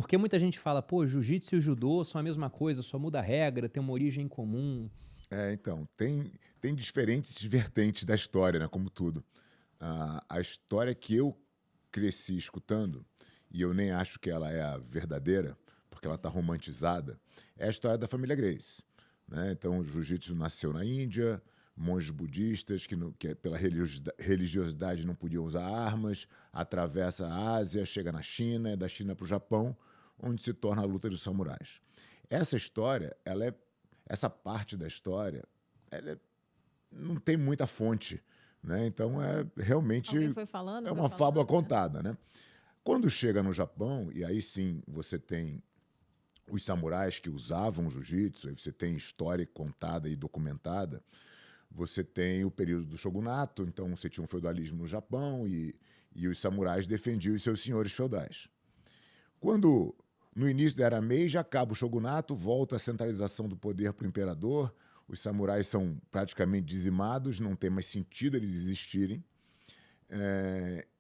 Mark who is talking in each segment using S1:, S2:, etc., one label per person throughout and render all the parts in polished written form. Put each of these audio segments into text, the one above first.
S1: Porque muita gente fala, pô, jiu-jitsu e o judô são a mesma coisa, só muda a regra, tem uma origem comum.
S2: Então, tem diferentes vertentes da história, né? Como tudo. A história que eu cresci escutando, e eu nem acho que ela é a verdadeira, porque ela está romantizada, é a história da família Gracie, né? Então, o jiu-jitsu nasceu na Índia, monges budistas que pela religiosidade não podiam usar armas, atravessa a Ásia, chega na China, da China para o Japão, onde se torna a luta dos samurais. Essa história, essa parte da história, não tem muita fonte, né? Então, realmente
S3: Alguém foi falando,
S2: é
S3: foi
S2: uma
S3: falando,
S2: fábula
S3: né?
S2: contada, né? Quando chega no Japão, e aí sim você tem os samurais que usavam jiu-jitsu, aí você tem história contada e documentada, você tem o período do shogunato, então você tinha um feudalismo no Japão e os samurais defendiam os seus senhores feudais. Quando, no início da Era Meiji, acaba o shogunato, volta a centralização do poder para o imperador, os samurais são praticamente dizimados, não tem mais sentido eles existirem,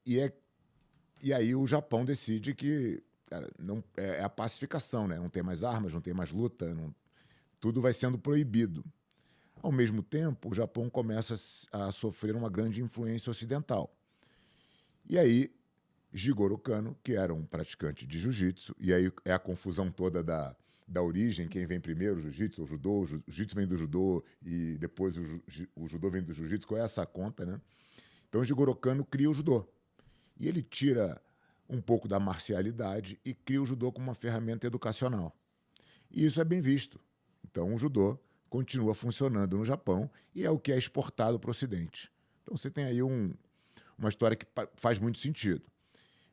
S2: e aí o Japão decide que cara, não, é a pacificação, né? Não tem mais armas, não tem mais luta, tudo vai sendo proibido. Ao mesmo tempo, o Japão começa a sofrer uma grande influência ocidental. E aí, Jigoro Kano, que era um praticante de jiu-jitsu, e aí é a confusão toda da origem, quem vem primeiro, o jiu-jitsu ou o judô, o jiu-jitsu vem do judô e depois o judô vem do jiu-jitsu, qual é essa conta, né? Então, Jigoro Kano cria o judô. E ele tira um pouco da marcialidade e cria o judô como uma ferramenta educacional. E isso é bem visto. Então, o judô continua funcionando no Japão e é o que é exportado para o Ocidente. Então, você tem aí uma história que faz muito sentido.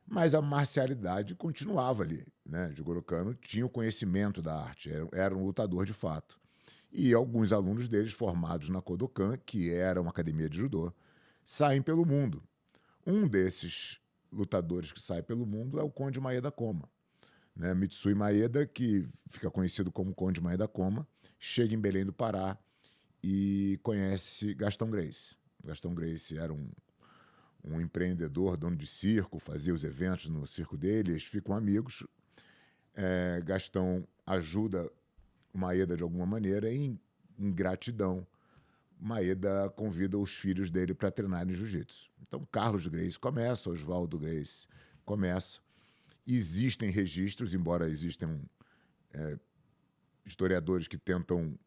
S2: Mas a marcialidade continuava ali, né? Jigoro Kano tinha o conhecimento da arte, era um lutador de fato. E alguns alunos deles, formados na Kodokan, que era uma academia de judô, saem pelo mundo. Um desses lutadores que sai pelo mundo é o Conde Maeda Koma, né? Mitsui Maeda, que fica conhecido como Conde Maeda Koma, chega em Belém do Pará e conhece Gastão Gracie. Gastão Gracie era um empreendedor, dono de circo, fazia os eventos no circo dele, eles ficam amigos. Gastão ajuda Maeda de alguma maneira e, em gratidão, Maeda convida os filhos dele para treinarem jiu-jitsu. Então, Carlos Gracie começa, Oswaldo Gracie começa. Existem registros, embora existam historiadores que tentam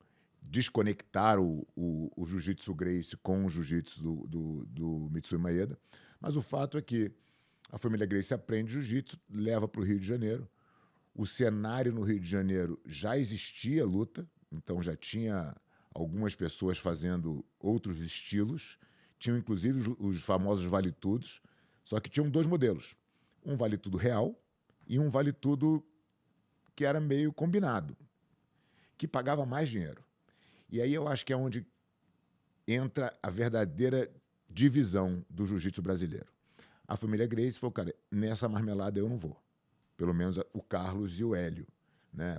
S2: desconectar o jiu-jitsu Gracie com o jiu-jitsu do Mitsui Maeda, mas o fato é que a família Gracie aprende jiu-jitsu, leva para o Rio de Janeiro. O cenário no Rio de Janeiro já existia luta, então já tinha algumas pessoas fazendo outros estilos, tinham inclusive os famosos vale-tudos, só que tinham dois modelos, um vale-tudo real e um vale-tudo que era meio combinado, que pagava mais dinheiro. E aí eu acho que é onde entra a verdadeira divisão do jiu-jitsu brasileiro. A família Gracie falou, cara, nessa marmelada eu não vou. Pelo menos o Carlos e o Hélio. Né?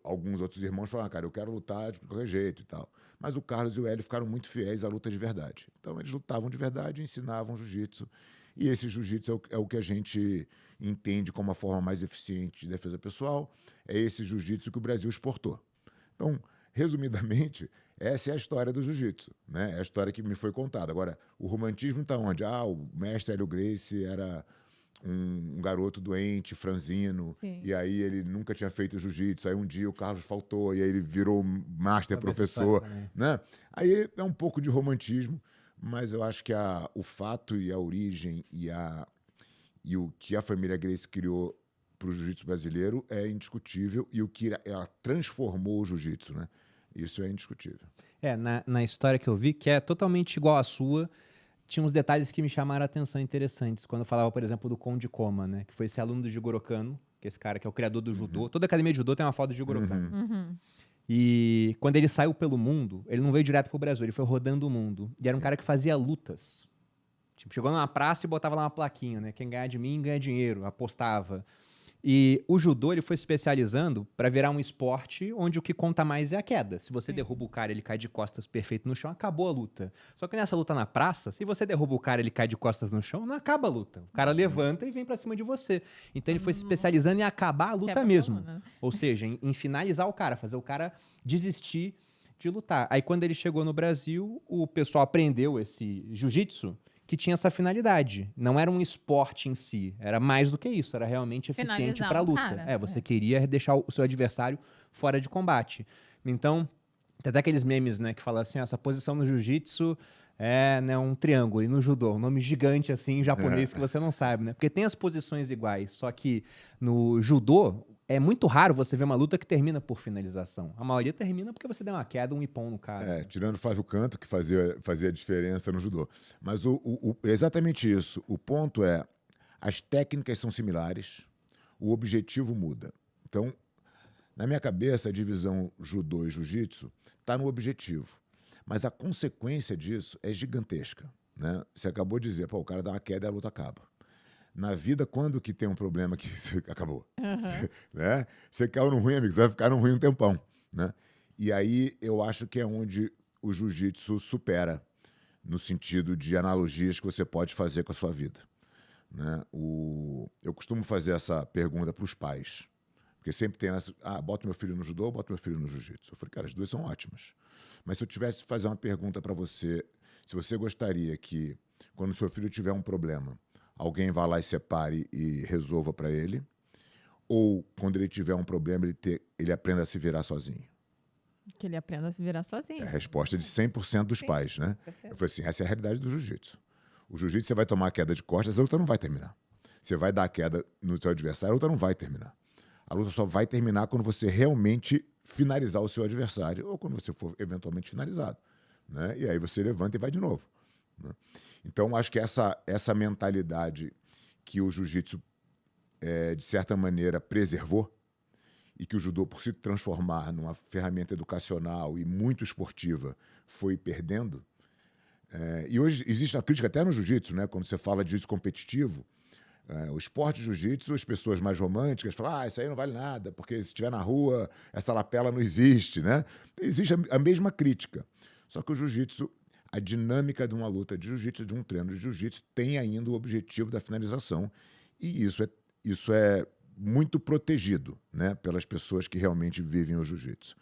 S2: Alguns outros irmãos falaram, cara, eu quero lutar de qualquer jeito e tal. Mas o Carlos e o Hélio ficaram muito fiéis à luta de verdade. Então eles lutavam de verdade, ensinavam jiu-jitsu. E esse jiu-jitsu é o que a gente entende como a forma mais eficiente de defesa pessoal. É esse jiu-jitsu que o Brasil exportou. Então, resumidamente, essa é a história do jiu-jitsu, né? É a história que me foi contada. Agora, o romantismo está onde? O mestre Hélio Gracie era um garoto doente, franzino,
S3: Sim.
S2: e aí ele nunca tinha feito jiu-jitsu, aí um dia o Carlos faltou, e aí ele virou master professor, né? Aí é um pouco de romantismo, mas eu acho que o fato e a origem e o que a família Gracie criou para o jiu-jitsu brasileiro é indiscutível, e o que ela transformou o jiu-jitsu, né? Isso é indiscutível.
S1: Na história que eu vi, que é totalmente igual à sua, tinha uns detalhes que me chamaram a atenção interessantes. Quando eu falava, por exemplo, do Conde Koma, né? Que foi esse aluno do Jigoro Kano, que é esse cara que é o criador do judô. Toda academia de judô tem uma foto do Jigoro Kano. E quando ele saiu pelo mundo, ele não veio direto pro Brasil, ele foi rodando o mundo. E era um cara que fazia lutas. Tipo, chegou numa praça e botava lá uma plaquinha, né? Quem ganhar de mim, ganha dinheiro. Apostava. E o judô ele foi se especializando para virar um esporte onde o que conta mais é a queda. Se você derruba o cara, ele cai de costas perfeito no chão, acabou a luta. Só que nessa luta na praça, se você derruba o cara, ele cai de costas no chão, não acaba a luta. O cara levanta e vem para cima de você. Então ele foi se especializando em acabar a luta mesmo.
S3: Né?
S1: Ou seja, em finalizar o cara, fazer o cara desistir de lutar. Aí quando ele chegou no Brasil, o pessoal aprendeu esse jiu-jitsu que tinha essa finalidade. Não era um esporte em si, era mais do que isso, era realmente eficiente
S3: Finalizar
S1: para a
S3: um
S1: luta.
S3: cara,
S1: Você queria deixar o seu adversário fora de combate. Então, tem até aqueles memes, né, que falam assim, essa posição no jiu-jitsu é, né, um triângulo, e no judô, um nome gigante assim em japonês que você não sabe, né? Porque tem as posições iguais, só que no judô é muito raro você ver uma luta que termina por finalização. A maioria termina porque você deu uma queda, um ippon no cara.
S2: Tirando o Flávio Canto, que fazia diferença no judô. Mas é exatamente isso. O ponto é, as técnicas são similares, o objetivo muda. Então, na minha cabeça, a divisão judô e jiu-jitsu está no objetivo. Mas a consequência disso é gigantesca, né? Você acabou de dizer, o cara dá uma queda e a luta acaba. Na vida, quando que tem um problema que acabou? Né? Você caiu no ruim, amigo, você vai ficar no ruim um tempão. Né? E aí eu acho que é onde o jiu-jitsu supera, no sentido de analogias que você pode fazer com a sua vida. Né? Eu costumo fazer essa pergunta para os pais, porque sempre tem essa, bota meu filho no judô, bota meu filho no jiu-jitsu. Eu falei, cara, as duas são ótimas. Mas se eu tivesse que fazer uma pergunta para você, se você gostaria que, quando seu filho tiver um problema, alguém vá lá e separe e resolva para ele, ou quando ele tiver um problema, ele aprenda a se virar sozinho?
S3: Que ele aprenda a se virar sozinho.
S2: É a resposta de 100% dos pais, né? Eu falei assim, essa é a realidade do jiu-jitsu. O jiu-jitsu, você vai tomar a queda de costas, a luta não vai terminar. Você vai dar a queda no seu adversário, a luta não vai terminar. A luta só vai terminar quando você realmente finalizar o seu adversário, ou quando você for eventualmente finalizado. Né? E aí você levanta e vai de novo. Né? Então, acho que essa mentalidade que o jiu-jitsu, de certa maneira, preservou, e que o judô, por se transformar numa ferramenta educacional e muito esportiva, foi perdendo. E hoje existe uma crítica até no jiu-jitsu, né? Quando você fala de jiu-jitsu competitivo, o esporte de jiu-jitsu, as pessoas mais românticas falam, isso aí não vale nada, porque se estiver na rua, essa lapela não existe. Né? Existe a mesma crítica. Só que o jiu-jitsu, a dinâmica de uma luta de jiu-jitsu, de um treino de jiu-jitsu, tem ainda o objetivo da finalização. E isso é muito protegido, né, pelas pessoas que realmente vivem o jiu-jitsu.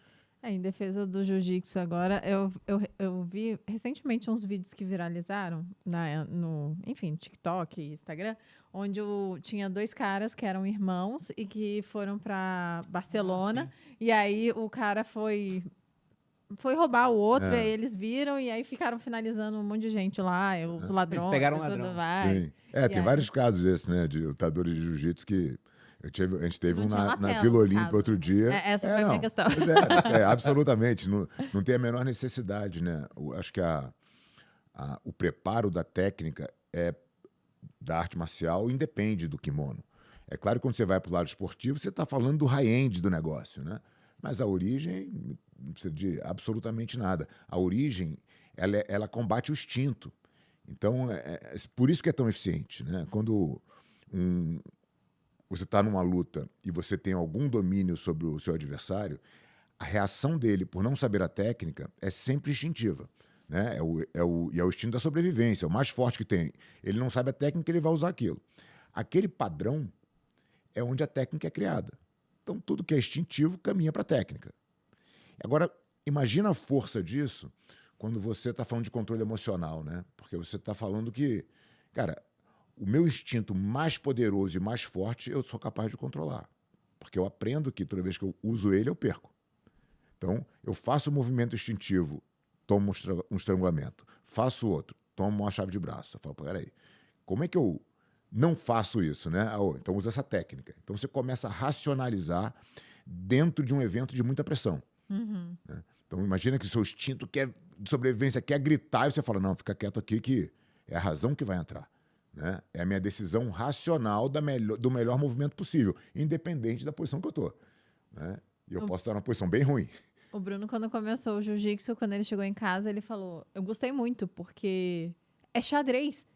S3: Em defesa do jiu-jitsu agora, eu vi recentemente uns vídeos que viralizaram no TikTok e Instagram, onde tinha dois caras que eram irmãos e que foram para Barcelona. E aí o cara foi roubar o outro, e aí eles viram e aí ficaram finalizando um monte de gente lá, os ladrões,
S1: eles pegaram
S3: e tudo
S1: ladrão.
S3: mais.
S2: Sim. Tem vários casos desses, né, de lutadores de jiu-jitsu que... A gente teve
S3: Não
S2: um
S3: tinha
S2: na
S3: lapela,
S2: Vila
S3: no
S2: Olímpia
S3: caso.
S2: outro dia.
S3: Essa foi a minha questão.
S2: Absolutamente. Não tem a menor necessidade, né? Acho que o preparo da técnica da arte marcial independe do kimono. É claro que quando você vai para o lado esportivo, você está falando do high-end do negócio, né? Mas a origem não precisa de absolutamente nada. A origem, ela combate o instinto. Então, por isso que é tão eficiente, né? Quando você está numa luta e você tem algum domínio sobre o seu adversário, a reação dele, por não saber a técnica, é sempre instintiva. Né? É o instinto da sobrevivência, é o mais forte que tem. Ele não sabe a técnica, ele vai usar aquilo. Aquele padrão é onde a técnica é criada. Então, tudo que é instintivo caminha para a técnica. Agora, imagina a força disso quando você está falando de controle emocional, né? Porque você está falando que, cara, o meu instinto mais poderoso e mais forte eu sou capaz de controlar. Porque eu aprendo que toda vez que eu uso ele, eu perco. Então, eu faço um movimento instintivo, tomo um estrangulamento. Faço outro, tomo uma chave de braço. Eu falo, peraí, como é que eu não faço isso, né? Então, usa essa técnica. Então, você começa a racionalizar dentro de um evento de muita pressão.
S3: Uhum.
S2: Né? Então, imagina que o seu instinto de sobrevivência quer gritar e você fala, não, fica quieto aqui que é a razão que vai entrar. Né? É a minha decisão racional do melhor movimento possível, independente da posição que eu estou. Né? E eu posso estar numa posição bem ruim.
S3: O Bruno, quando começou o jiu-jitsu, quando ele chegou em casa, ele falou, eu gostei muito, porque é xadrez.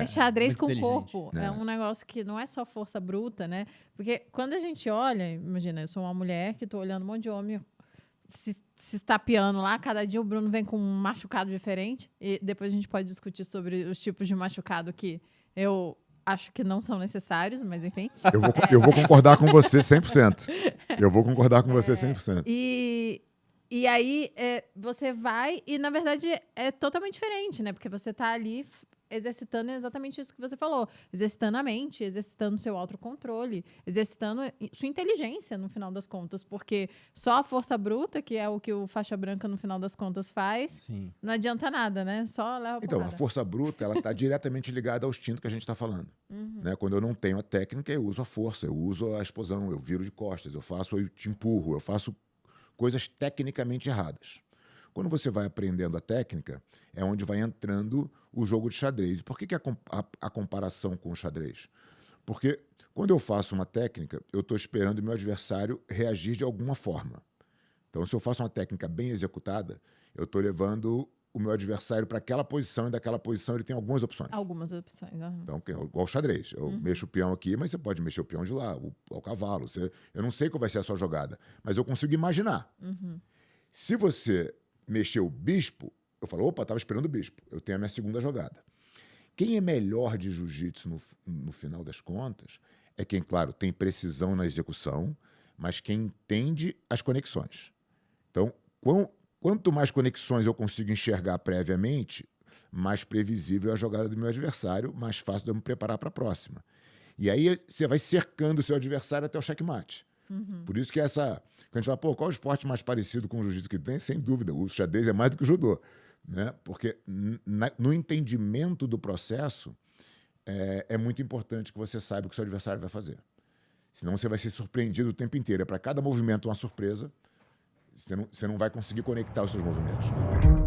S3: É xadrez
S1: muito
S3: com o
S1: inteligente.
S3: corpo. É um negócio que não é só força bruta, né? Porque quando a gente olha, imagina, eu sou uma mulher que tô olhando um monte de homem se estapeando lá, cada dia o Bruno vem com um machucado diferente. E depois a gente pode discutir sobre os tipos de machucado que eu acho que não são necessários, mas enfim.
S2: Eu vou concordar com você 100%. Eu vou concordar com você 100%.
S3: E aí você vai e, na verdade, é totalmente diferente, né? Porque você tá ali exercitando exatamente isso que você falou. Exercitando a mente, exercitando seu autocontrole, exercitando sua inteligência, no final das contas. Porque só a força bruta, que é o que o faixa branca, no final das contas, faz,
S1: Sim.
S3: não adianta nada, né? Só leva
S2: Então, a
S3: porrada.
S2: força bruta, ela está diretamente ligada ao instinto que a gente está falando. Né? Quando eu não tenho a técnica, eu uso a força, eu uso a explosão, eu viro de costas, eu te empurro, eu faço coisas tecnicamente erradas. Quando você vai aprendendo a técnica, é onde vai entrando o jogo de xadrez. Por que a comparação com o xadrez? Porque quando eu faço uma técnica, eu estou esperando o meu adversário reagir de alguma forma. Então, se eu faço uma técnica bem executada, eu estou levando o meu adversário para aquela posição, e daquela posição ele tem algumas opções.
S3: Algumas opções.
S2: Então, igual o xadrez. Eu mexo o peão aqui, mas você pode mexer o peão de lá, o cavalo. Eu não sei qual vai ser a sua jogada, mas eu consigo imaginar. Se você mexer o bispo, eu falo, opa, estava esperando o bispo. Eu tenho a minha segunda jogada. Quem é melhor de jiu-jitsu no final das contas é quem, claro, tem precisão na execução, mas quem entende as conexões. Então, quanto mais conexões eu consigo enxergar previamente, mais previsível é a jogada do meu adversário, mais fácil de eu me preparar para a próxima. E aí você vai cercando o seu adversário até o checkmate. Por isso que quando a gente fala, pô, qual é o esporte mais parecido com o jiu-jitsu que tem? Sem dúvida, o xadrez é mais do que o judô. Né? Porque no entendimento do processo, é muito importante que você saiba o que o seu adversário vai fazer. Senão você vai ser surpreendido o tempo inteiro. Para cada movimento uma surpresa, você não vai conseguir conectar os seus movimentos. Né?